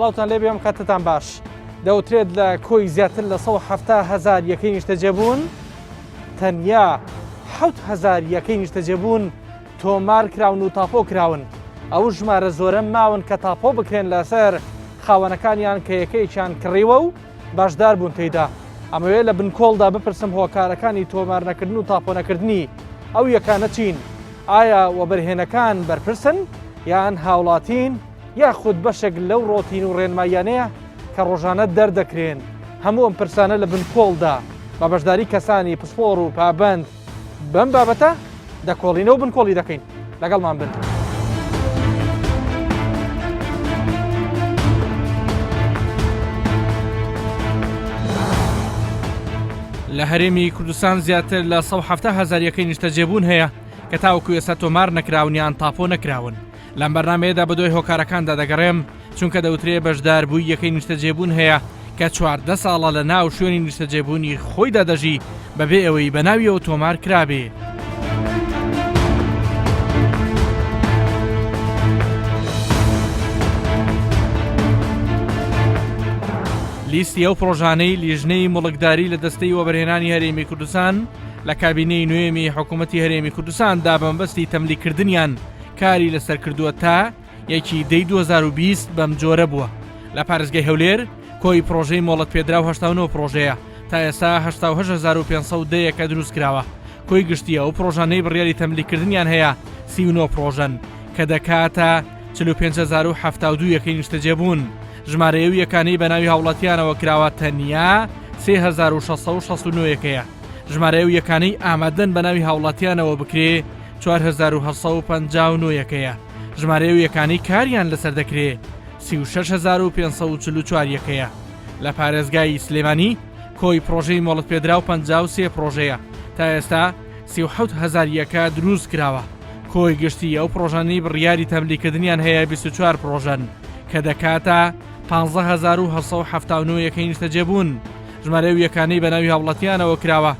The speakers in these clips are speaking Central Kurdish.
سڵاوتان لێ بێم کاتتان باش دەوترێت لە کۆی زیاتر لە 170,000 یەکەی نیشتەجێبوون تەنیا 7,000 یەکەی نیشتەجێبوون تۆمار کراون و تاپۆ کراون. ئەو ژمارە زۆرە ماون کە تاپۆ بکرێن لەسەر خاوەنەکانیان کە یەکەیەکیان کڕیوە و باشدار بوون تێیدا. ئەمەوێت لە بنکۆڵدا بپرسم هۆکارەکانی تۆمار نەکردن و تاپۆ نەکردنی ئەو یەکانە چین؟ ئایا وەبەرهێنەکان بەرپرسن یان هاوڵاتین یاخود بەشێک لەو ڕۆتین و ڕێنمایانەیە کە ڕۆژانە دەردەکرێن؟ هەموو ئەم پرسانە لە بنکۆڵدا بە بەشداری کەسانی پسپۆڕ و پابند بەم بابەتە دەکۆڵینەوە بنکۆڵی دەکەین. لەگەڵمان بن. لە هەرێمی کوردستان زیاتر لە 170,000 یەکەی نیشتەجێبوون هەیە کە تاوەکو ئێستا تۆمار نەکراونیان تاپۆ نەکراون. لەم بەرنامەیەدا بەدوای هۆکارەکاندا دەگەڕێم چونکە دەوترێت بەشداربووی یەکەی نیشتەجێبوون هەیە کە 14 ساڵە لە ناو شوێنی نیشتەجێبوونی خۆیدا دەژی بەبێ ئەوەی بەناویەوە تۆمار کرابێ. لیستی ئەو پرۆژانەی لیژنەی مڵکداری لە دەستەی وەبەرهێنانی هەرێمی کوردستان لە کابینەی نوێمی حکوومەتی هەرێمی کوردستاندا بەمبەستی تەملیکردنیان کاری لەسەر کردووە تا 1/2020 بەم جۆرە بووە. لە پارێزگای هەولێر کۆی پرۆژەی مۆڵەت پێدراو 89 پرۆژەیە تا ئێستا 88,500 کە دروست کراوە. کۆی گشتیە ئەو پرۆژانەی بڕیاری تەملیکردنیان هەیە 39 پرۆژەن کە دەکاتە 45,072 یەکەی نیشتەجێبوون. ژمارەیە و یەکانەی بە ناوی هاوڵاتیانەوە کراوە تەنیا 3669 یەکەیە. ژمارەیە و یەکانەی ئامادەن بە ناوی هاوڵاتیانەوە بکرێ 4759 یەکەیە. ژمارەیە و یەکانەی کاریان لەسەر دەکرێ 36,544 یەکەیە. لە پارێزگای سلێمانی کۆی پرۆژەی مۆڵەت پێدراو 53 پرۆژەیە تا ئێستا 37,000 یەکە دروست کراوە. کۆی گشتی ئەو پرۆژانەی بڕیاری تەملیکردنیان هەیە 24 پرۆژەن کە دەکاتە 15,779 یەکەی نیشتەجێبوون. ژمارەیە و یەکانەی بە ناوی هاوڵاتیانەوە کراوە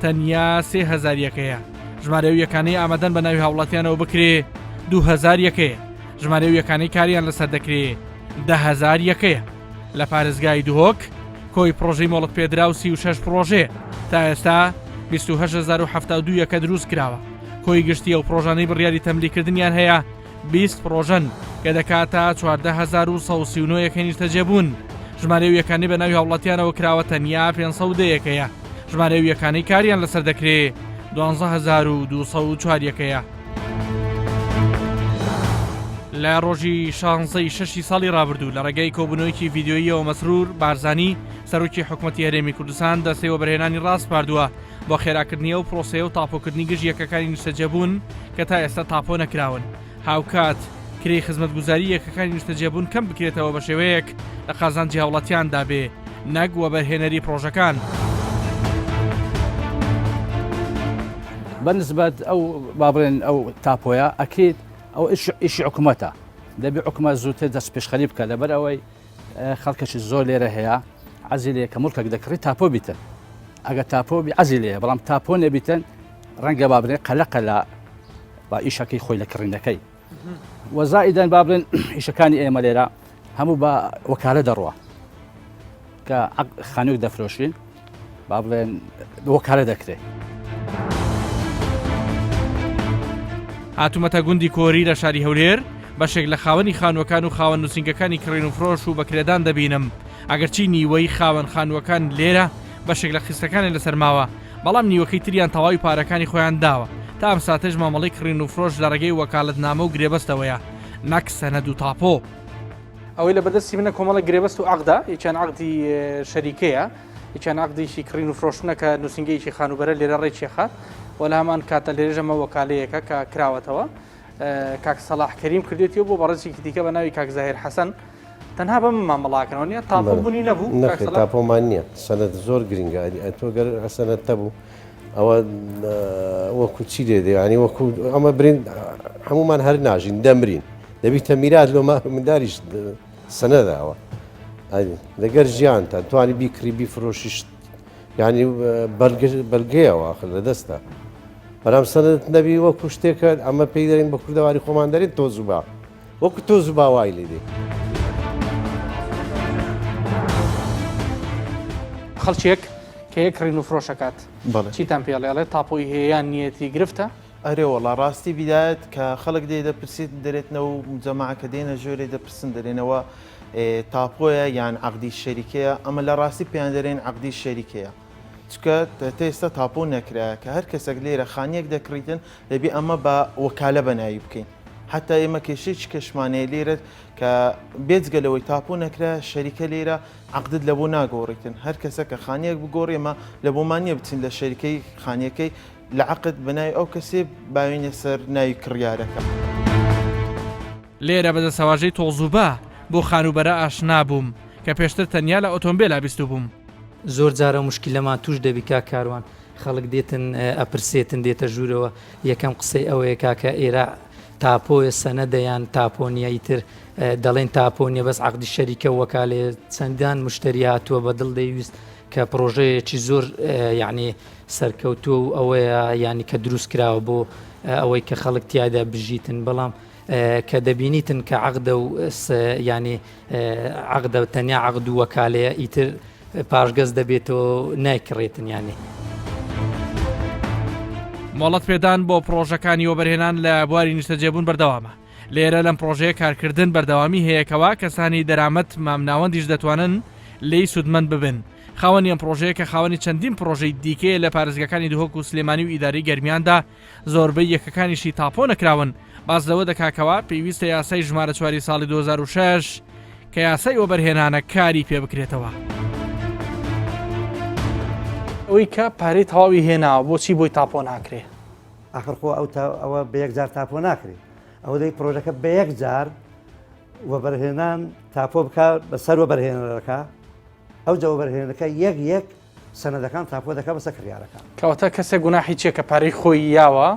تەنیا 3,000 یەکەیە. ژمارەیە و یەکانەی ئامادەن بە ناوی هاوڵاتیانەوە بکرێ 2,000 یەکەیە. ژمارەیە و یەکانەی کاریان لەسەر دەکرێ 10,000 یەکەیە. لە پارێزگای دوهۆک کۆی پرۆژەی مۆڵەت پێدراو 36 پرۆژێ تا ئێستا 28,072 یەکە دروست کراوە. کۆی گشتی ئەو پرۆژانەی بڕیاری تەملیکردنیان هەیە 20 پرۆژەن کە دەکاتە 14,139 یەکەی نیشتەجێبوون. ژمارەیە و یەکانەی بە ناوی هاوڵاتیانەوە کراوە تەنیا 500 یەکەیە. ژمارەیە و یەکانەی کاریان لەسەر دەکرێ 12,204 یەکەیە. لە ڕۆژی 16 ساڵی ڕابردوو لە ڕێگەی کۆبوونەوەیکی ڤیدیۆییەوە مەسرور بارزانی سەرۆکی حکوومەتی هەرێمی کوردستان دەستەی وەبەرهێنانی ڕاست پاردووە بۆ خێراکردنیە و پرۆسەیە و تاپۆکردنی گشت یەکەکانی نیشتەجێبوون کە تا ئێستا تاپۆ نەکراون. هاوکات کرێی خزمەتگوزاری یەکەکانی نیشتەجێبوون کەم بکرێتەوە بە شێوەیەک لە قازانجی هاوڵاتیاندا بێ نەک وەبەرهێنەری پرۆژەکان. بەنسبەت ئەو بابرێن ئەو تاپۆیە ئەکید ئەو ئیشی حکوومەتە دەبێ حکوومەت زووتر دەست پێشخەری بکە لەبەر ئەوەی خەڵکەشی زۆر لێرە هەیە عەزی لێ کە مڵکێک دەکڕی تاپۆ بیتن. ئەگە تاپۆ عەزی لێ بەڵام تاپۆ نەبیتن ڕەنگە بابرێن قەلەقەلا با ئیشەکەی خۆی لە کڕینەکەی. وەزائیدەن بابرێن ئیشەکانی ئێمە لێرە هەموو بە وەکالە دەڕوە کە خانوویەک دەفرۆشین با بڵێن وەکالە دەکرێت. هاتوومەتە گوندی کۆری لە شاری هەولێر بەشێک لە خاوەنی خانووەکان و خاوەن نووسنگەکانی کڕین و فرۆش و بەکرێدان دەبینم. ئەگەرچی نیوەی خاوەن خانووەکان لێرە بەشێک لە خستەکانی لەسەر ماوە بەڵام نیوەکەی تریان تەواوی پارەکانی خۆیان داوە. تا ئەم ساتەش مامەڵەی کڕین و فرۆش لە ڕێگەی وەکالەتنامە و گرێبەستەوەیە نەک سەنەد و تاپۆ. ئەوەی لە بەدەستی منە کۆمەڵە گرێبەست و عەقدە یەکیان عەقدی شەریکەیە یەکیان عەقدیشی کڕین و فرۆشتنە کە نووسنگەیەکی خانوبەرە لێرە ڕێکێخات وەلا هەمان کاتە لێرەژەمە وەکالەیەکە کە کراوەتەوە کاک سەلاح کەریم کردێتەوە بۆ بەڕێزێکی دیکە بە ناوی کاک زاهیر حەسەن تەنها بەم مامەڵاکەنەوە نیە تاپۆبوونی نەبوو تاپۆمان نییە سەنەد زۆر گرنگە تۆ گەر سەنەد تەبوو ئەوە وەکو چی لێ دەیانی وەکو ئەمە برین هەمومان هەر ناژین دەمرین دەبیتە میرات لۆمە منداریش سەنەداوە لەگەر ژیان تا توانی بیکری بیفرۆشیش یعنی بەرگەیەوە آخر لە دەستە بەرام سەنەدت نەبی وەکو شتێکە ئەمە پێی دەرین بە کوردەواری خۆمان دەرێن تۆ زوبا وەکو تۆ زوبا وای لێ دێ. خەڵکێک کە یەک ڕین و فرۆشەکات بەڵێ چیتان پێڵێڵێ تاپۆی هەیەیان نیەتی گرفتە ئەرێ وەڵا ڕاستی بیدایەت کە خەڵک دێ دەپرسیت دەرێتنەوە و جەماعەکە دێنە ژۆرێ دەپرسن دەرێنەوە تاپۆیە یان عەقدی شەریکەیە ئەمە لە ڕاستی پێیان دەرێن عەقدی شەریکەیە چکە تێستا تاپۆ نەکرایە کە هەر کەسێک لێرە خانیەک دەکڕیتن دەبێ ئەمە بە وەکالە بەناوی بکەین حتا ئێمە کێشەی کەشمانەیە لێرە کە بێجگەلەوەی تاپۆ نەکرا شەریکە لێرە عەقدت لە بۆ ناگۆڕیتن هەر کەسە کە خانیەک بگۆڕێمە لە بۆمانە بچین لە شەریکەی خانیەکەی لە عەقد بەناوی ئەو کەسێ باوێنە سەر ناوی کڕیارەکە لێرە بەدەسەواژەی تۆزووبە بۆ خانوبەرە ئاشنا بووم کە پێشتر تەنیا لە ئۆتۆمبیلا بیستو بووم زۆر جارە مشکلەمان توش دەبی کا کاروان خەڵک دێتن ئەپرسێتن دێتە ژوورەوە یەکەم قسەی ئەوەیە کاکە ئێرە تاپۆیە سەنەدەیان تاپۆنیە ئیتر دەڵێن تاپۆنیە بەس عەقدی شەریکە وەکالێ چەندان مشتری هاتووە بەدڵ دەیویست کە پرۆژەیەکی زۆر یعنی سەرکەوتووە و ئەوەیە ینی کە دروست کراوە بۆ ئەوەی کە خەڵک تیادا بژیتن بەڵام کە دەبینیتن کە عەقدە و ینی عەقدە تەنیا عەقد و وەکالەیە ئیتر پاشگەز دەبێتەوە نایکڕێتن یانی مۆڵەت پێدان بۆ پرۆژەکانی وەبەرهێنان لە بواری نیشتەجێبوون بەردەوامە لێرە لەم پرۆژەیە کارکردن بەردەوامی هەیەکەوە کەسانی دەرامەت مامناوەندیش دەتوانن لی سودمەند ببن خاوەنی ئەم پرۆژەیە کە خاوەنی چەندین پرۆژەی دیکەیە لە پارێزگەکانی دهۆک و سلێمانی و ئیداری گەرمیاندا زۆربەی یەکەکانیشی تاپۆ نەکراون باز لەوە دەکاکەوە پێویستە یاسای ژمارە 4 ساڵی 2006 کە یاسای وەبەرهێنانە کاری پێ بکرێتەوە ئەوەی کە پارەی تەواوی هێناوە بۆچی بۆی تاپۆ ناکرێ ئاخرخۆ ئەوە بە یەکجار تاپۆ ناکرێت ئەوە دەی پرۆژەکە بە یەکجار وەبەرهێنان تاپۆ بکە بەسەر وەبەرهێنەرەکە ئەو جەوەبەرهێنەکە یەک سەنەدەکان تاپۆ دەکە بەسەر کڕیارەکان کەواتە کەسێک گوناحی چیە کە پارەی خۆی یاوە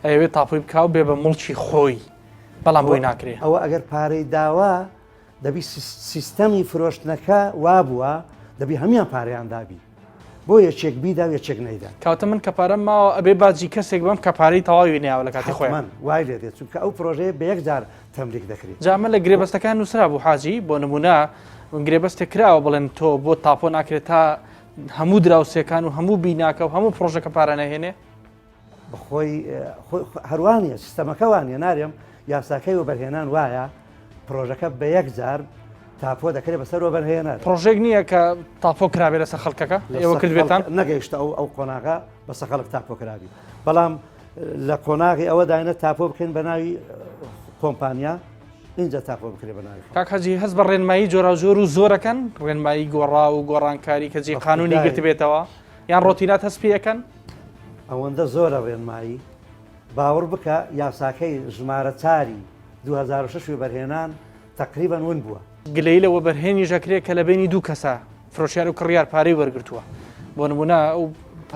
ئەوێت تاپۆی بکاو بێ بە مڵکی خۆی بەڵام بۆی ناکرێ ئەوە ئەگەر پارەی داوا دەبی سیستەمی فرۆشتنەکە وابووە دەبی هەمیان پارەیان دابی بۆ یەکێک بیدا و یەکێک نەیدا کەواتە من کە پارەم ماوە ئەبێ باجی کەسێک بم کە پارەی تەواوی نێاوە لە کاتی خۆیان من وای لێ دێت چونکە ئەو پرۆژەیە بە یەکجار تەملیک دەکرێت جامە لە گرێبەستەکان نووسرا بوو حاجی بۆ نمونە گرێبەستێک کراوە بڵێن تۆ بۆ تاپۆ ناکرێت تا هەموو دراوسەکان و هەموو بیناکە و هەموو پرۆژەکە پارە نەهێنێ بەخۆی هەروانە سیستەمەکەوانە نارێم یاساکەی وەبەرهێنان وایە پرۆژەکە بە یەکجار تاپۆ دەکرێت بەسەر وەبەرهێنەر پرۆژێک نییە کە تاپۆ کرابێ لەسەر خەڵکەکە ئێوە کردبێتان نەگەیشتە ئەو قۆناغا بەسە خەڵک تاپۆ کرابی بەڵام لە قۆناغی ئەوە داینە تاپۆ بکەین بە ناوی کۆمپانیا اینجا تاپۆ بکرێت بە ناوی کاکەجی هەست بە ڕێنمایی جۆرا زۆر و زۆرەکەن ڕێنمایی گۆڕا و گۆڕانکاری کەجی قانونی گرتبێتەوە یان ڕۆتینات هەست پێەکەن ئەوەندە زۆرە ڕێنمایی باوەڕ بکە یاساکەی ژمارە 2006 وەبەرهێنان تقریبان ون بووە گلەی لە وەبەرهێنی ژەکرێت کە لە بینی دوو کەسە فرۆشیار و کڕیار پارەی وەرگرتووە بۆ نمونە ئەو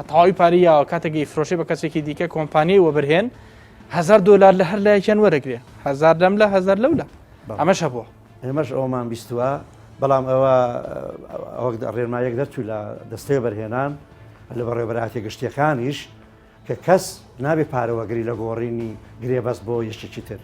تەواوی پارەیەوە کاتێکی فرۆشی بە کەسێکی دیکە کۆمپانیای وەبەرهێن $1000 لە هەر لایەکیان وەرەگرێ 1000 لەم لە 1000 لەولە ئەمەش هەبووە ئێمەش ئەومان بیستووە بەڵام ئەوە ڕێنمایەک دەرچوو لە دەستەی وەبەرهێنان لە بەڕێوەبەراتی گشتیەکانیش کە کەس نابێ پارەوەگری لە گۆڕینی گرێبەست بۆ یەشتێکی تر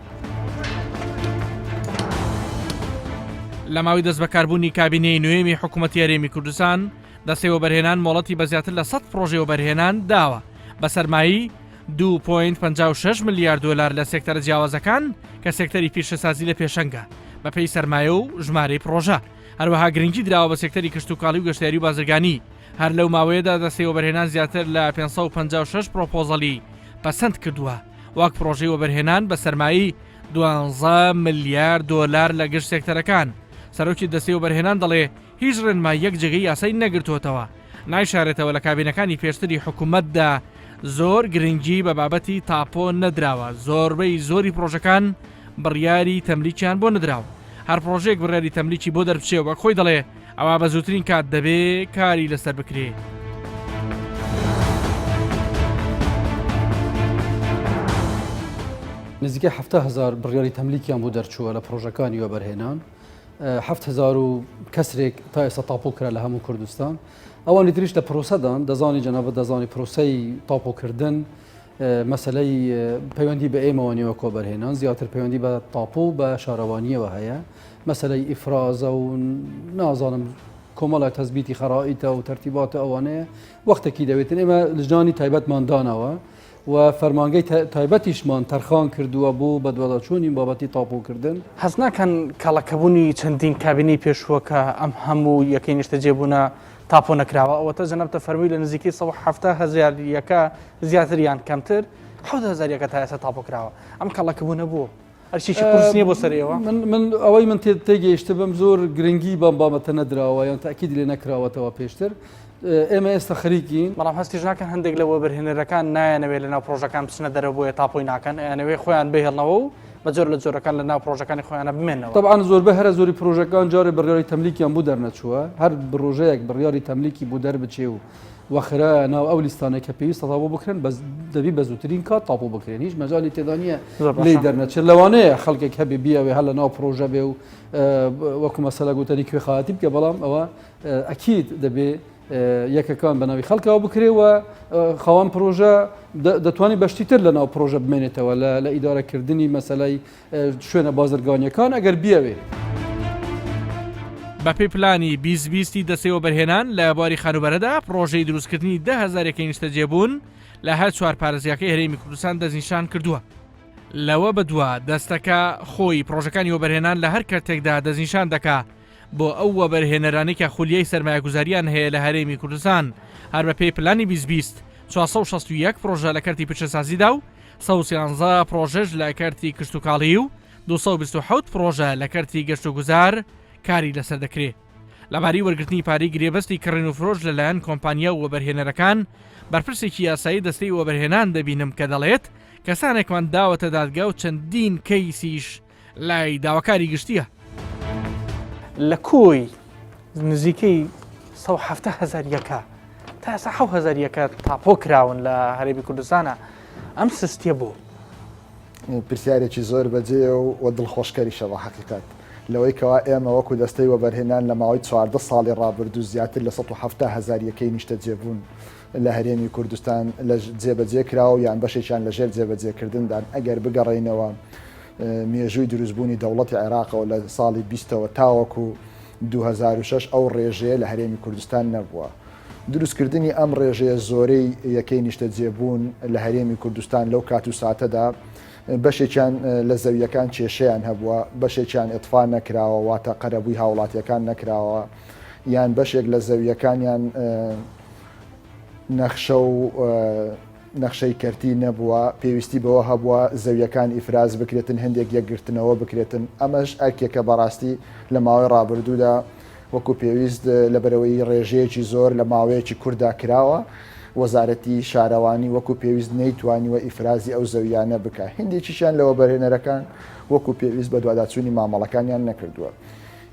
لە ماوەی دەست بەکاربوونی کابینەی نوێمی حکوومەتی هەرێمی کوردستان دەستەی وەبەرهێنان مۆڵەتی بە زیاتر لە 100 پرۆژەی وەبەرهێنان داوە بە سەرمایی $2.56 ملیار لە سێکتەرە جیاوازەکان کە سێکتەری پیشەسازی لە پێشەنگە بە پێی سەرمایە و ژمارەی پرۆژە هەروەها گرنگی دراوە بە سێکتەری کشتوکاڵی و گەشتیاری و بازرگانی هەر لەو ماوەیەدا دەستەی وەبەرهێنان زیاتر لە 556 پرۆپۆزەلی پەسەند کردووە وەک پرۆژەی وەبەرهێنان بە سەرمایی $12 ملیار لە گشت سێکتەرەکان سەرۆکی دەستەی وەبەرهێنان دەڵێ هیچ ڕێنمای یەک جێگەی یاسای نەگرتووەتەوە نایشارێتەوە لە کابینەکانی پێشتری حکوومەتدا زۆر گرنگی بە بابەتی تاپۆ نەدراوە زۆربەی زۆری پرۆژەکان بڕیاری تەملیکیان بۆ نەدراوە هەر پرۆژێک بڕیاری تەملیکی بۆ دەربچێ وەک خۆی دەڵێ ئەوە بە زووترین کات دەبێ کاری لەسەر بکرێ نزیکە 70,000 بڕیاری تەملیکیان بۆ دەرچووە لە پرۆژەکانی وەبەرهێنان 7,000 کەسێک تا ئێستا تاپۆ کرا لە هەموو کوردستان ئەوانی تریش لە پرۆسەدان دەزانی جەنابەت دەزانی پرۆسەی تاپۆکردن مەسلەی پەیوەندی بە ئێمەوە نیوە کۆبەرهێنان زیاتر پەیوەندی بە تاپۆ بە شارەوانیەوە هەیە مەسلەی ئیفرازە و نازانم کۆمەڵە تەزبیتی خەڕائیتە و تەرتیباتە ئەوانەیە وەختێکی دەوێتن ئێمە لژانی تایبەتماندانەوە و فەرمانگەی تایبەتیشمان تەرخان کردووە بۆ بەدوەڵەچوونی بابەتی تاپۆکردن هەز ناکەن کاڵەکەبوونی چەندین کابینەی پێشووەکە ئەم هەموو یەکەی نیشتە جێبوونە تاپۆ نەکراوە ئەوەتە جەنەبتە فەرمووی لە نزیکەی 170 یەکە زیاتریان کەمتر 70 یەکە تا ئێستا تاپۆکراوە ئەم کاڵەکەبوونە بۆ هەرچیشی قورسنیە بۆ سەرەوە من ئەوەی من تێگەیشتە بەم زۆر گرنگی بەم بابەتە نەدراوە یان تاکید لێ نەکراوەتەوە پێشتر ئێمە ئێستا خەریکین بەڵام هەستیش ناکەن هەندێک لەوە بەرهێنەرەکان نایەنەوێت لە ناو پرۆژەکان بچنە دەرەوە تاپۆی ناکەن ئەیانەوێ خۆیان بهێڵنەوە و بە جۆر لە جۆرەکان لە ناو پرۆژەکانی خۆیانە بمێنەوە طبعا زۆربەی هەرە زۆری پرۆژەکان جارێ بڕیاری تەملیکیان بوو دەرنەچووە هەر پرۆژەیەک بڕیاری تەملیکی بوو دەربچێ و وەخرە ناو ئەو لیستانەی کە پێویستە تاپۆ بکرێن بەس دەبی بە زووترین کات تاپۆ بکرێن هیچ مەجالی تێدا نییە لێ دەرنەچێت لەوانەیە خەڵکێک هەبێ بیاوێ هەر لە ناو پرۆژە بێ و وەکو مەسەلە گوتنی کوێخەتی بکە بەڵام ئەوە ئەکید دەبێ یەکەکان بە ناوی خەڵکەوە بکرێەوە خاوەن پرۆژە دەتوانانی بەشتی تر لە ناو پرۆژە بمێنێتەوە لە ئیدارەکردنی مەسەلەی شوێنە بازرگانیەکان ئەگەر بیاوێ. بە پێی پلانی 2020 دەستەوە بەرهێنان لە بواری خانوبەرەدا پرۆژەی دروستکردنی 10,000 یەکەی نیشتە جێبوون لە هەر چوار پارێزگاکەی هەرێمی کوردستان دەستنیشان کردووە. لەوە بەدووە دەستەکە خۆی پرۆژەکانی وەبەرهێنان لە هەر کاتێکدا دەستنیشان دەکا بۆ ئەو وەبەرهێنەرانی کە خولیای سەرمایه‌گوزاریان هەیە لە هەرێمی کوردستان هەر بە پێی پلانی 2020 461 پرۆژە لە کارتی پیشەسازیدا و 113 پرۆژەش لە کارتی کشتتوکاڵی و 227 پرۆژە لە کارتی گەشت و گوزار کاری لەسەر دەکرێت. لەباری وەرگرتنی پارەی گرێبەستی کڕین و فرۆش لەلایەن کۆمپانیا و وەبەرهێنەرەکان بەرپرسێکی یاسایی دەستەی وەبەرهێنان دەبینم کە دەڵێت کەسانێکمان داوەتە دادگا و چەندین کەیسیش لای داواکاری گشتیە. لە کۆی نزیکەی 170,000 یەکە تا ئێستا 7,000 یەکە تاپۆ کراون لە هەرێمی کوردستانە ئەم سستیە بۆ پرسیارێکی زۆر بەجێ و دڵخۆشکەریشەوە حقیقەت لەوەی کەوا ئێمە وەکو دەستەی وەبەرهێنان لە ماوەی 14 ساڵی ڕابردوو زیاتر لە 170,000 یەکەی نیشتە جێبوون لە هەرێمی کوردستان لە جێبەجێ کراوە یان بەشێکیان لەژێر جێبەجێکردندان ئەگەر بگەڕێنەوە مێژووی دروستبوونی دەوڵەتی عێراقەوە لە ساڵی 20ەوە تاوەکو 2006 ئەو ڕێژەیە لە هەرێمی کوردستان نەبووە. دروستکردنی ئەم ڕێژەیە زۆرەی یەکەی نیشتە جێبوون لە هەرێمی کوردستان لەو کات و ساتەدا بەشێکیان لە زەویەکان کێشەیان هەبووە بەشێکیان ئەتفا نەکراوە واتە قەرەبووی هاوڵاتیەکان نەکراوە یان بەشێک لە زەویەکانیان نەخشە و نەخشەی کەرتی نەبووە پێویستی بەوە هەبووە زەویەکان ئیفراز بکرێتن هەندێک یەکگرتنەوە بکرێتن ئەمەش ئەرکێکە بەڕاستی لە ماوەی ڕابردوودا وەکو پێویست لەبەرەوەی ڕێژەیەکی زۆر لە ماوەیەکی کووردا کراوە وەزارەتی شارەوانی وەکو پێویست نەیتوانیوە ئیفرازی ئەو زەویانە بکە هندێکیشان لەوە بەرهێنەرەکان وەکو پێویست بە دوواداچوونی مامەڵەکانیان نەکردووە.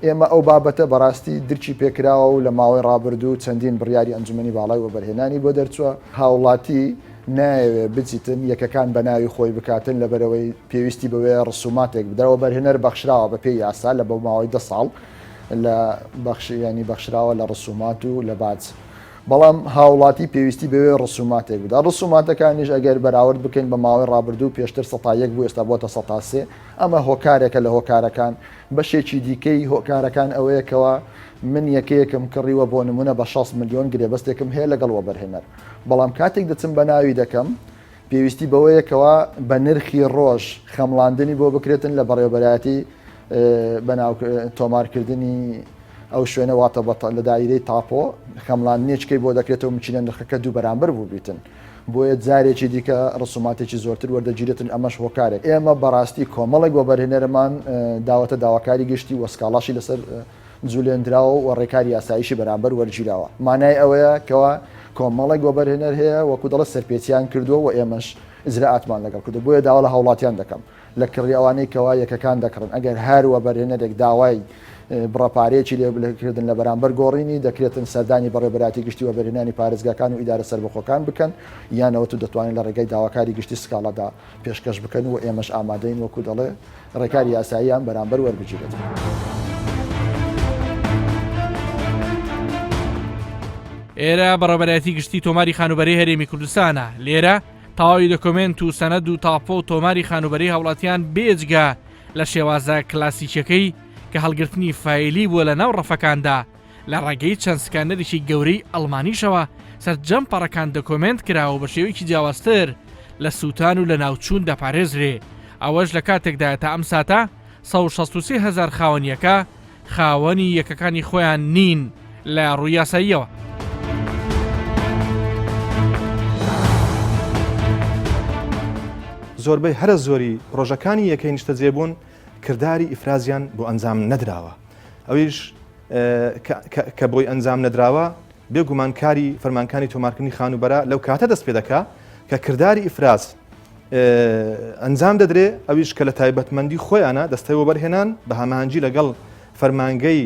ئێمە ئەو بابەتە بەڕاستی درچی پێکراوە و لە ماوەی ڕابردوو چەندین بڕیاری ئەنجومەنی باڵای وەبەرهێنانی بۆ دەرچووە هاوڵاتی نایەوێ بچیتن یەکەکان بە ناوی خۆی بکاتن لەبەرەوەی پێویستی بەوێ ڕسوماتێک بدەوە بەرهێنەر بەخشراوە بە پێی یاسا لە بە ماوەی 10 ساڵ لە بەخشیانی بەخشراوە لە ڕسومات و لە باج. بەڵام هاوڵاتی پێویستی بەوێ ڕسوماتێک بدا ڕسوماتەکانیش ئەگەر بەراورد بکەین بە ماوەی ڕابردوو پێشتر 100 بوو ئێستا بۆتە 103 ئەمە هۆکارێکە لە هۆکارەکان بەشێکی دیکەی هۆکارەکان ئەوەیەکەوە من یەکەیەکم کڕیوە بۆ نمونە بە 6 ملیۆن گرێبەستێکم هەیە لەگەڵ وەبەرهێنەر بەڵام کاتێک دەچم بە ناوی دەکەم پێویستی بەوەیەکەوە بە نرخی ڕۆژ خەمڵاندنی بۆ بکرێتن لە بەڕێوەبەرایەتی بەناو تۆمارکردنی ئەو شوێنە واتە لە دایرەی تاپۆ خەمڵاندنێچکەی بۆ دەکرێتەوە مچینە نرخەکە دوو بەرامبەر بوو بیتن بۆیە جارێکی دیکە ڕسوماتێکی زۆرتر وەردەگیرێتن ئەمەش هۆکارێک ئێمە بەڕاستی کۆمەڵێک وەبەرهێنەرمان داوەتە داواکاری گشتی وەسکاڵاشی لەسەر جوولێنراوە و ڕێکاری یاساییشی بەرامبەر وەرگیراوە مانای ئەوەیە کەەوە کۆمەڵێک وەبەرهێنەر هەیە وەکو دەڵە سەرپێچیان کردووە و ئێمەش ئجرائاتمان لەگەڵ کردو بۆیە داوا لە هاوڵاتیان دەکەم لە کڕیاوانەی کەوا یەکەکان دەکڕن ئەگەر هەر وەبەرهێنەرێک داوای بڕەپارێکی لێکردن لە بەرامبەر گۆڕینی دەکرێتن سەردانی بەڕێبەراتی گشتی وەبەرهێنانی پارێزگاکان و ئیدارە سەربەخۆکان بکەن یانەوە تو دەتوانین لە ڕێگەی داواکاری گشتی سکاڵەدا پێشکەش بکەن و ئێمەش ئامادەین وەکو دەڵێ ڕێکاری یاساییان بەرامبەر وەربگیرێت. ئێرە بەڕێبەرایەتی گشتی تۆماری خانوبەری هەرێمی کوردستانە لێرە تەواوی دۆکۆمنت و سەنەد و تاپۆ و تۆماری خانوبەری هاوڵاتیان بێجگا لە شێوازە کلاسیکەکەی کە هەڵگرتنی فایلی بووە لە ناو ڕەفەکاندا لە ڕێگەی چەند سکانەرێکی گەورەی ئەڵمانیشەوە سەرجەم پەڕەکان دۆکۆمنت کراوە بە شێوەیەکی جیاوازتر لە سووتان و لە ناوچوون دەپارێزرێ ئەوەش لە کاتێکدایە تا ئەم ساتە 163,000 خاوەنیەکە خاوەنی یەکەکانی خۆیان نین لە ڕووی یاساییەوە. زۆربەی هەرە زۆری ڕۆژەکانی یەکەی نیشتە جێبوون کردداری ئیفرازیان بۆ ئەنجام نەدراوە ئەویش کە بۆی ئەنجام نەدراوە بێگومان کاری فەرمانکانی تۆمارکردنی خانوبەرە لەو کاتە دەست پێ دەکا کە کردداری ئیفراز ئەنجام دەدرێ ئەویش کە لە تایبەتمەندی خۆیانە دەستەی وەبەرهێنان بە هەماهەنگی لەگەڵ فەرمانگەی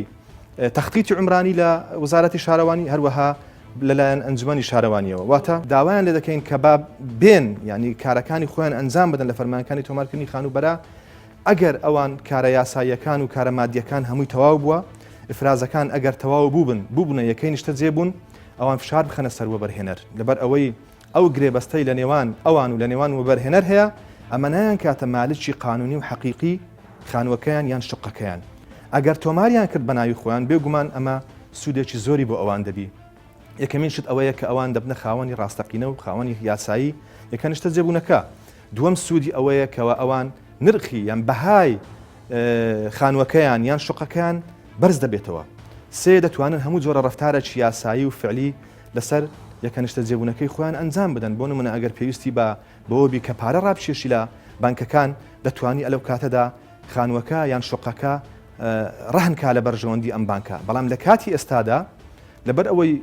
تەختیتی عمرانی لە وزارەتی شارەوانی هەروەها لەلایەن ئەنجومەنی شارەوانیەوە واتە داوایان لێ دەکەین کە با بێن ینی کارەکانی خۆیان ئەنجام بدەن لە فەرمانەکانی تۆمارکردنی خانوبەرە ئەگەر ئەوان کارە یاساییەکان و کارە مادیەکان هەمووی تەواو بووە ئفرازەکان ئەگەر تەواو بووبوونە یەکەی نیشتە جێبوون ئەوان فشار بخەنە سەر وەبەرهێنەر لەبەر ئەوەی ئەو گرێبەستەی لە نێوان ئەوان و لە نێوان وەبەرهێنەر هەیە ئەمە نایان کاتە مالکی قانونی و حەقیقی خانوەکەیان یان شقەکەیان ئەگەر تۆماریان کرد بە ناوی خۆیان بێگومان ئەمە سوودێکی زۆری بۆ ئەوان دەبی یەکەمین شت ئەوەیە کە ئەوان دەبنە خاوەنی ڕاستەقینە و خاوەنی یاسایی یەکە نیشتە جێبوونەکە دووەم سوودی ئەوەیە کەەوە ئەوان نرخی یان بەهای خانوەکەیان یان شقەکەیان بەرز دەبێتەوە سێ دەتوانن هەموو جۆرە ڕفتارێکی یاسایی و فعلی لەسەر یەکە نیشتە جێبوونەکەی خۆیان ئەنجام بدەن بۆ نمونە ئەگەر پێویستی بەوەبی کە پارە ڕابشێشی لە بانکەکان دەتوانی ئەلەو کاتەدا خانوەکە یان شقەکە ڕەهنکا لە بەرژەوەندی ئەم بانکە بەڵام لە کاتی ئێستادا لەبەر ئەوەی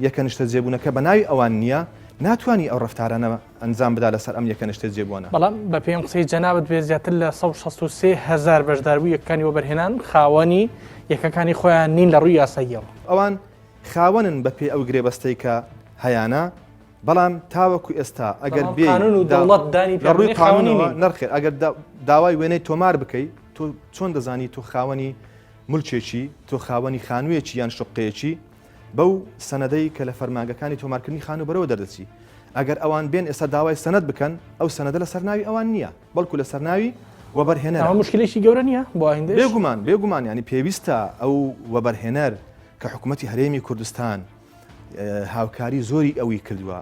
یەکە نیشتە جێبوونەکە بە ناوی ئەوان نییە ناتوانانی ئەو ڕفتارانە ئەنجام بدا لەسەر ئەم یەکە نیشتە جێبوونە بەڵام بە پێم قسەی جەنابەت بێ زیاتر لە 163,000 بەشداربوو یەکەکانی وەبەرهێنان خاوەنی یەکەکانی خۆیان نین لە ڕووی یاساییەوە ئەوان خاوەنن بە پێی ئەو گرێبەستەی کە هەیانە بەڵام تاوەکو ئێستا ئەگەر بێ ڕووی قانونەوە نرخێت ئەگەر داوای وێنەی تۆمار بکەیت تۆ چۆن دەزانی تۆ خاوەنی مولچێکی تۆ خاوەنی خانوویەکی یان شقەیەکی بەو سەنەدەی کە لە فەرمانگەکانی تۆمارکردنی خانوبەرەوە دەردەچی ئەگەر ئەوان بێن ئێستا داوای سەنەد بکەن ئەو سەنەدە لە سەرناوی ئەوان نییە بەڵکو لە سەرناوی وەبەرهێنەر مشکلێکی گەورە نییە بۆ ئایندە بێگومان ینی پێویستە ئەو وەبەرهێنەر کە حکوومەتی هەرێمی کوردستان هاوکاری زۆری ئەوی کردووە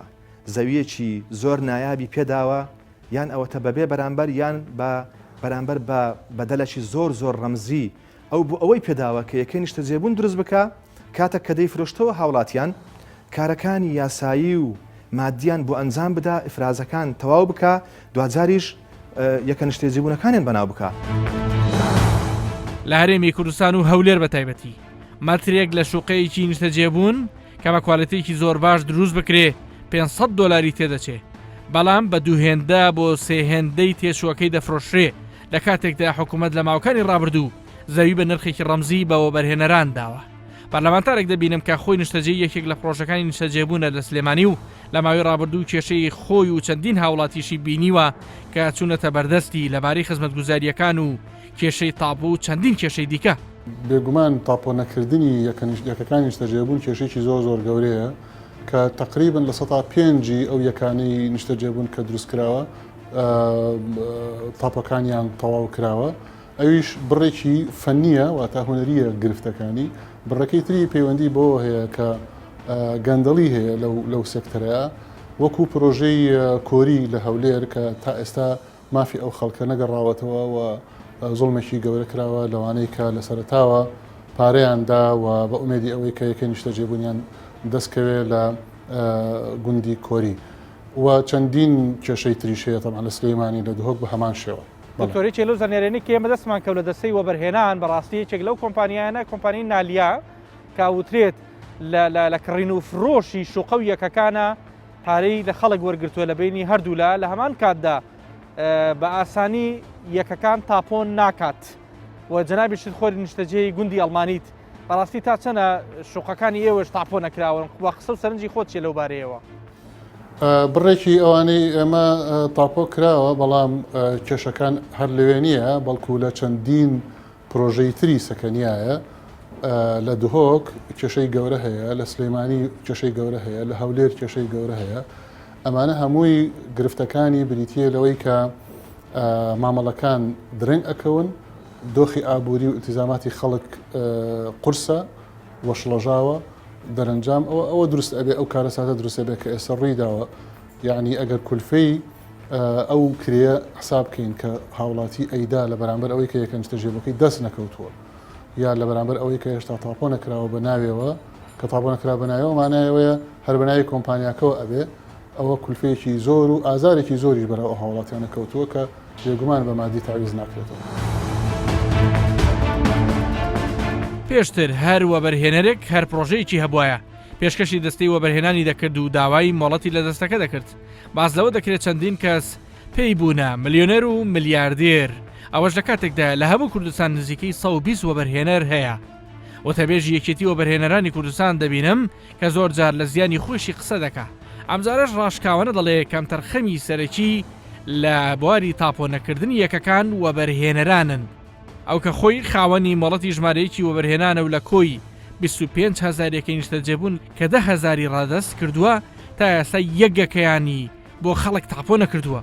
زەویەکی زۆر نایابی پێداوە یان ئەوەتە بەبێ بەرامبەر یان بەرامبەر بە بەدەلەشی زۆر ڕەمزی ئەو بۆ ئەوەی پێداوە کە یەکەی نیشتە جێبوون دروست بکە کاتێک کە دەیفرۆشتەوە هاوڵاتیان کارەکانی یاسایی و مادیان بۆ ئەنجام بدا ئفرازەکان تەواو بکە دوجاریش یەکە نیشتە جێبوونەکانیان بەناو بکە لە هەرێمی کوردستان و هەولێر بە تایبەتی مەترێک لە شوقەیەکی نیشتە جێبوون کە بە کوالەتێکی زۆر باش دروست بکرێ $500 تێدەچێ بەڵام بە دووهێندە بۆ سێهێندەی تێشوەکەی دەفرۆشرێ لە کاتێکدا حکوومەت لە ماوەکانی ڕابردوو زەوی بە نرخێکی ڕەمزی بە وەبەرهێنەران داوە پەرلەمانتارێک دەبینم کە خۆی نیشتەجێ یەکێک لە پرۆژەکانی نیشتەجێبوونە لە سلێمانی و لە ماوەی ڕابردوو کێشەی خۆی و چەندین هاوڵاتیشی بینیوە کە چوونەتە بەردەستی لەبارەی خزمەتگوزاریەکان و کێشەی تاپۆ و چەندین کێشەی دیکە بێگومان تاپۆ نەکردنی یەکەکانی نیشتەجێبوون کێشەیەکی زۆر گەورەیە کە تقریبن لە 5 ئەو یەکانی نیشتەجێبوون کە دروستکراوە تاپەکانیان تەواو کراوە ئەویش بڕێکی فەنیە واتە هونەریە گرفتەکانی بڕەکەی تری پەیوەندی بۆ هەیە کە گەندەڵی هەیە لەو سێکتەرەیە وەکو پرۆژەی کۆری لە هەولێر کە تا ئێستا مافی ئەو خەڵکە نەگەڕاوەتەوە و زوڵمێکی گەورە کراوە لەوانەی کە لە سەرەتاوە پارەیاندا و بە ئومێدی ئەوەی کە یەکەی نیشتەجێبوونیان دەستکەوێت لە گوندی کۆری و چەندین کێشەی تریشەیە تەمان لە سلەیمانی لە دهۆک بە هەمان شێوە دکتۆری چێلو زانیارێنی کە ئێمە دەستمان کەوت لە دەستەی وەبەرهێنان بەڕاستی یەکێک لەو کۆمپانیانە کۆمپانی نالیا کاوترێت لە کڕین و فرۆشی شوقە و یەکەکانە پارەی لە خەڵک وەرگرتووە لە بینی هەردوولا لە هەمان کاتدا بە ئاسانی یەکەکان تاپۆن ناکات و جەنابیشت خۆری نیشتەجێی گوندی ئەڵمانیت بەڕاستی تا چەنە شوقەکانی ئێوەش تاپۆ نەکراون وە قسە و سەرنجی خۆت چێ لەو بارەیەوە بڕێکی ئەوانەی ئێمە تاپۆ کراوە بەڵام کێشەکان هەر لەوێ نییە بەڵکو لە چەندین پرۆژەی تری سەکەنیایە لە دهۆک کێشەی گەورە هەیە لە سلەیمانی کێشەی گەورە هەیە لە هەولێر کێشەی گەورە هەیە ئەمانە هەمووی گرفتەکانی بریتە لەوەی کە مامەڵەکان درێنگ ئەکەون دۆخی ئابووری و ئتیزاماتی خەڵک قورسە وەشڵەژاوە دەرەنجام ئەوە دروست ئەبێ ئەو کارە ساتە دروستە بێت کە ئێستا ڕوویداوە یعنی ئەگەر کولفەی ئەو کرێ حساب بکەین کە هاوڵاتی ئەیدا لە بەرامبەر ئەوەی کە یەکەم تەجێبەکەی دەست نەکەوتووە یا لە بەرامبەر ئەوەی کە هێشتا تاپۆ نەکراوە بە ناوێەوە کە تاپۆ نەکرا بەناوەوە مانایەوەیە هەر بەناوی کۆمپانیاکەوە ئەبێ ئەوە کولفەیەکی زۆر و ئازارێکی زۆریش بەرەو ئەو هاوڵاتیانە کەوتووە کە جێگومان بە مادی تاویز ناکرێتەوە. پێشتر هەر وەبەرهێنەرێک هەر پرۆژەیەکی هەبوایە پێشکەشی دەستەی وەبەرهێنانی دەکرد و داوای مۆڵەتی لە دەستەکە دەکرد باز لەوە دەکرێت چەندین کەس پێی بوونە ملیۆنەر و ملیاردێر ئەوەش لە کاتێکدا لە هەموو کوردستان نزیکەی 120 وەبەرهێنەر هەیە وتەبێژی یەکێتی وەبەرهێنەرانی کوردستان دەبینم کە زۆر جار لە زیانی خۆشی قسە دەکا ئەمجارەش ڕاشکاوانە دەڵێ کەم تەرخەمی سەرەکی لە بواری تاپۆنەکردنی یەکەکان وەبەرهێنەرانن ئەو کە خۆی خاوەنی مۆڵەتی ژمارەیەکی وەبەرهێنانە و لە کۆی 25,000 یەکەی نیشتەجێبوون کە 10,000 ڕادەست کردووە تا ئێستا یەکەکەیانی بۆ خەڵک تاپۆ نەکردووە.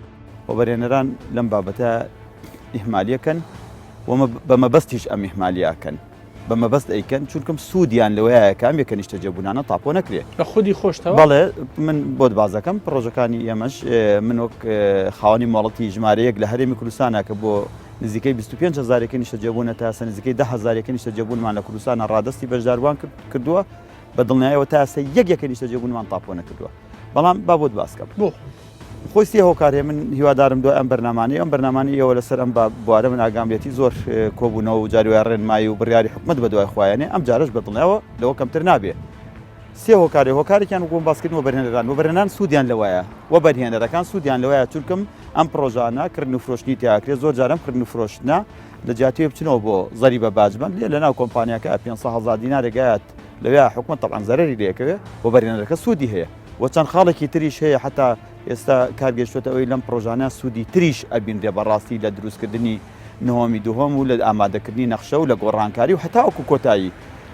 وەبەرهێنەران لەم بابەتە ئیحمالیەکەن ومە بەمەبەستیش ئەم ئیحمالیەکەن بەمەبەست ئەیکەن چونکەم سوودیان لەوەیە کام یەکە نیشتەجێبوونانە تاپۆ نەکرێت بە خودی خۆشتەوە بەڵێ من بۆ بازەکەم پرۆژەکانی ئێمەش من وەک خاوەنی مۆڵەتی ژمارەیەک لە هەرێمی کوردستانە کە بۆ نزیکەی 25,000 نیشتەجێبوونە تا ئێستا نزیکەی 10,000 نیشتەجێبوونمان لە کوردستانە ڕادستی بەشداروان کردووە بە دڵنیایەوە تا ئێستا یەکێکە نیشتەجێبوونمان تاپۆ نەکردووە بەڵام با بۆت باسکەم بۆ خۆی سێ هۆکارێ من هیوادارم دوای ئەم بەرنامانەی ئێوە لەسەر ئەم بوارە من ئاگامێتی زۆر کۆبوونەوە و جاروای ڕێنمایی و بڕیاری حکومت بە دوای خوایانێ ئەم جارش بە دڵنیایەوە لەوە کەمتر نابێ سێ هۆکارێکیان وەکوم باسکردن وەبەرهێنەران سوودیان لەوەیە وەبەرهێنەرەکان سوودیان لەوەیە چونکەم ئەم پرۆژانە کردن و فرۆشتنی تیاکرێت زۆر جارم کردن و فرۆشتنە لە جیاتیوە بچنەوە بۆ زەری بە باجبند لێ لەناو کۆمپانیاکە 500,000 دینارێکایەت لەوێ حکومت تەبعاً زەرەری لێکەوێ وەبەرهێنەرەکە سوودی هەیە و چەند خاڵێکی تریش هەیە حتا ئێستا کارگەشتوێتە ئەوەی لەم پرۆژانە سوودی تریش ئەبینرێ بەڕاستی لە دروستکردنی نهۆمی دووهەم و لە ئامادەکردنی نەخشە و لە گۆڕانکاری و هەتا وەکو کۆتایی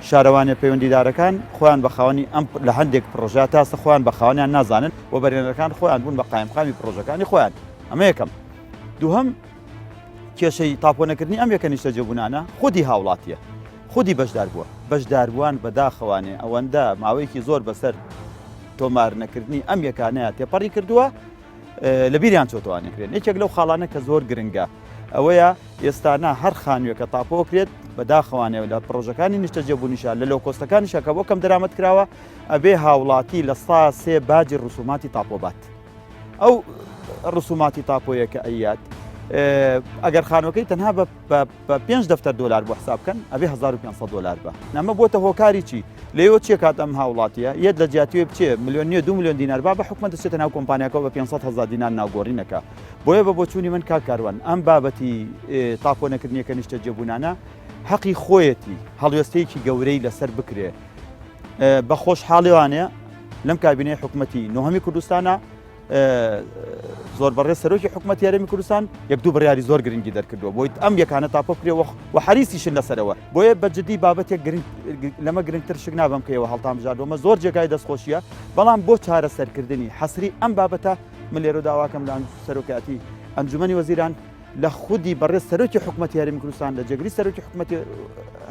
شارەوانە پەیوەندیدارەکان خۆیان بە خاوەنی ئەم لە هەندێک پرۆژە تاسە خۆیان بە خاوەنیان نازانن وەبەرهێنەرەکان خۆیان بوون بە قایمقامی پرۆژەکانی خۆیان ئەمە یەکەم دووهەم کێشەی تاپۆنەکردنی ئەم یەکە نیشتەجێبوونانە خودی هاوڵاتیە خودی بەشداربووان بەداخەوانێ ئەوەندە ماوەیەکی زۆر بەسەر تۆمارنەکردنی ئەم یەکانەیە تێپەڕی کردووە لە بیریان چۆتوانێکرێن یەکێک لەو خاڵانە کە زۆر گرنگە ئەوەیە ئێستانا هەر خانوویەکە تاپۆکرێت بەداخەوانەوە لە پرۆژەکانی نیشتەجێبوونیشە لە لەو کۆستەکانیشە کە بۆ کەم دەرامەت کراوە ئەبێ هاوڵاتی لە سێ باجی ڕسوماتی تاپۆبات ئەو ڕسوماتی تاپۆیەکە ئەیات ئەگەر خانوەکەی تەنها بە 5 دەفتەر دۆلار بۆ حسابکەن ئەبێ 1,500 دۆلار بە نامە بۆتە هۆکاری چی لێوە چیە کات ئەم هاوڵاتیە یەک لە جیاتیوێ بچێ ملیۆن 2 میلیۆن دینار با بە حکومت دەچێتە ناو کۆمپانیاکەەوە بە 500,000 دینار ناوگۆڕینەکە بۆیە بە بۆچوونی من کارکاروان ئەم بابەتی تاپۆنەکردنیەکە نیشتەجێبوونانە حەقی خۆیەتی هەڵوێستەیەکی گەورەی لەسەر بکرێ بە خۆشحاڵیوانێ لەم کابینەی حکومەتی نۆهەمی کوردستانە زۆر بەڕێ سەرۆکی حکومەتی هەرێمی کوردستان یەک دوو بڕیاری زۆر گرنگی دەرکردووە بۆی ئەم یەکانە تاپۆ بکرێەوە و حریسیشن لەسەرەوە بۆیە بەجددی بابەتێک لەمە گرنگتر شک نابم کەەوە هەڵتام بژاردومە زۆر جێگای دەستخۆشیە بەڵام بۆ چارەسەرکردنی حەسری ئەم بابەتە من لێرە داواکەم لە سەرۆکاتی ئەنجومەنی وەزیران لە خودی بەڕێ سەرۆکی حکومەتی هەرێمی کوردستان لە جێگری سەرۆکی حکومەتی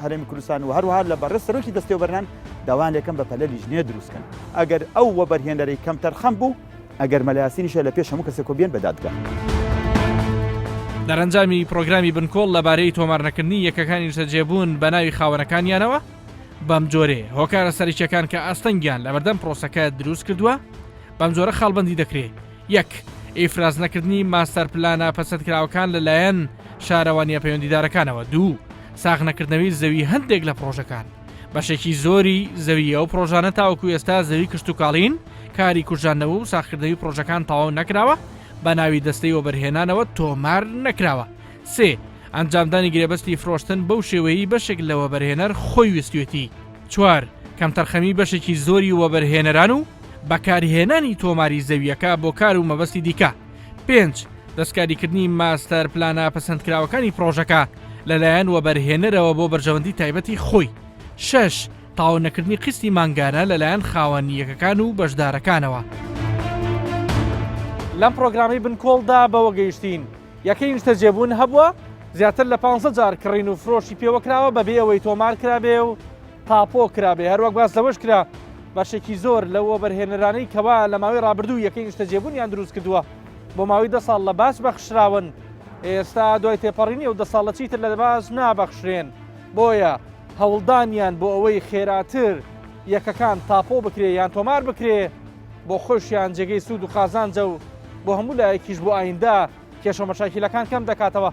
هەرێمی کوردستان و هەروەها لە بەڕێ سەرۆکی دەستێوەبەرهێنان داوان لێکەم بە پەلە لیژنێ دروستکەن ئەگەر ئەو وەبەرهێنەرەی کەم تەرخەم بوو ئەگەر مەلایاسینیشە لە پێش هەموو کەسێک کۆبیێن بەدادگا دەرەنجامی پرۆگرامی بنکۆڵ لەبارەی تۆمارنەکردنی یەکەکانی نیشتەجێبوون بە ناوی خاوەنەکانیانەوە بەم جۆرێ هۆکارە سەرچیەکان کە ئاستەنگیان لە بەردەم پرۆسەکە دروست کردووە بەم جۆرە خاڵبەندی دەکرێت یەک ئیفراز نەکردنی ماستەر پلانە پەسەندکراوەکان لەلایەن شارەوانیە پەیوەندیدارەکانەوە دوو ساغ نەکردنەوەی زەوی هەندێک لە پرۆژەکان بەشێکی زۆری زەویە و پرۆژانە تاوەکو ئێستا زەوی کشت و کاڵین کاری کوژانەوە و ساختکردنەوەی پرۆژەکان تەواو نەکراوە بە ناوی دەستەی وەبەرهێنانەوە تۆمار نەکراوە سێ ئەنجامدانی گرێبەستی فرۆشتن بەو شێوەیەی بەشێک لە وەبەرهێنەر خۆی ویستوێتی چوار کەم تەرخەمی بەشێکی زۆری وەبەرهێنەران و بەکارهێنانی تۆماری زەویەکە بۆ کار و مەبەستی دیکە پێنج دەستکاریکردنی ماستەر پلانە پەسەندکراوەکانی پرۆژەکە لەلایەن وەبەرهێنەرەوە بۆ بەرژەوەندی تایبەتی خۆی شش تاو نەکردنی قستی مانگانە لەلایەن خاوەنیەکەکان و بەشدارەکانەوە لەم پرۆگرامی بنکۆڵدا بەوە گەیشتین یەکەی نیشتەجێبوون هەبووە زیاتر لە 500 جار کڕین و فرۆشی پێوەکراوە بەبێ ئەوەی تۆمار کرابێ و تاپۆ کرابێ هەروەک باس لەوەش کرا بەشێکی زۆر لەوە بەرهێنەرانەی کەوا لە ماوەی ڕابردوو یەکەی نیشتەجێبوونیان دروست کردووە بۆ ماوەی 10 ساڵ لە باش بەخشراون ئێستا دوای تێپەڕینی و 10 ساڵە چیتر لە باش نابەخشرێن بۆیە هەوڵدانیان بۆ ئەوەی خێراتر یەکەکان تاپۆ بکرێ یان تۆمار بکرێ بۆ خۆشیان جێگەی سوود و قازانجە و بۆ هەموو لایەکیش بۆ ئایندا کێشە مەشاکیلەکان کەم دەکاتەوە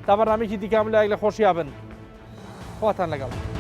تا بەڕامێکی دیکەم لایەک لە خۆشییا بن خواتان لەگەڵ